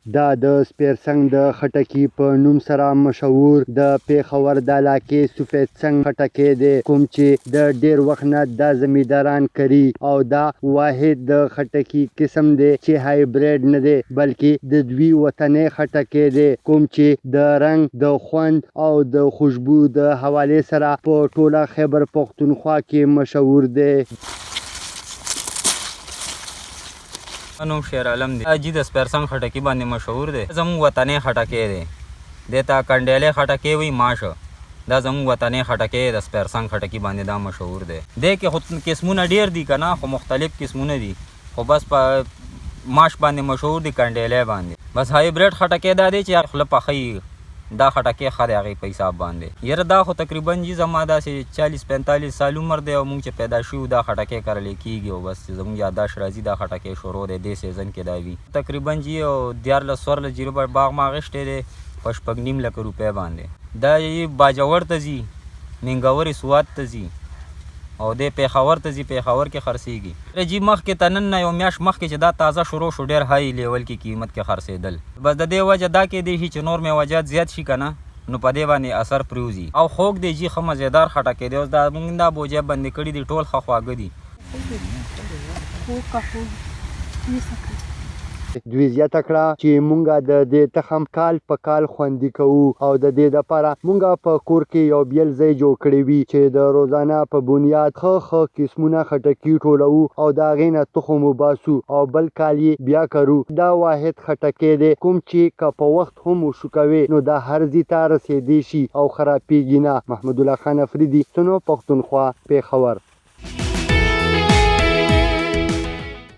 دا د سپیرڅنګ د خټکي په نوم سره مشهور د پېښور د علاقې سفید څنګ خټکی دی، کوم چې د ډېر وخت نه دا زمینداران کري او دا واحد د خټکي قسم دی چې هایبریډ نه دی بلکې د دوی وطني خټکی دی، کوم چې د رنګ، د خوند او د خوشبو د حوالې سره په ټوله خیبر پښتونخوا کې مشهور دی. نوم شیر عالم دی. اجي د سپیرڅنګ خټکي باندې مشهور دی. زموږ وطني خټکی دی. دته کنډیلې خټکی وي ماشه. دا زموږ وطني خټکی د سپیرڅنګ خټکي باندې دا مشهور دی. د کې خو قسمونه ډیر دي کنه، خو مختلف قسمونه دي. خو بس په ماش باندې مشهور دي کنډیلې باندې. بس هایبریډ خټکی دا دی چې خله پخې دا خټکی ښه دی هغې په حساب باندې. یاره دا خو تقریبا جي زما داسې 40-45 سال عمر دی او موږ چې پیدا شوي دا خټکی کرلی کېږي او بس زموږ یاداشت راځي دا خټکی شروع دی دې سیزن کې دا وي. تقریبا جي او 14 جریبه باغ ما اخیستی دی په 6.5 لکه روپۍ باندې. دا یې باجوړ ته ځي، ننګورې سوات ته ځي او د پېښور ته ځي، پېښور کې خرڅېږي. جي مخکې ته نن نه یو میاشت مخکې چې دا تازه شروع شو ډېر های لیول کې قیمت کې خرڅېدل. بس د دې وجه دا کېدی شي چې نور میوجات زیات شي که نه نو په دې باندې اثر پرېوځي او خوږ دی جي ښه مزېدار خټکی دی. اوس دا موږ دا بوجۍ بندې کړي دي ټول ښه خواږه دي. دوی زیاته کړه چې مونږ د دې تخم کال په کال خوندي کوو او د دې دپاره مونږ په کور کې یو بیل ځای جوړ کړی وي چې د روزانه په بنیاد ښه قسمونه خټکي ټولوو او د هغې نه تخم وباسو او بل کال یې بیا کرو. دا واحد خټکی دی کوم چې که په وخت هم وشوکوې نو دا هر ځي ته رسېدی شي او خرابېږي نه. محمد الله خان افریدي، سنو پښتونخوا، پېښور.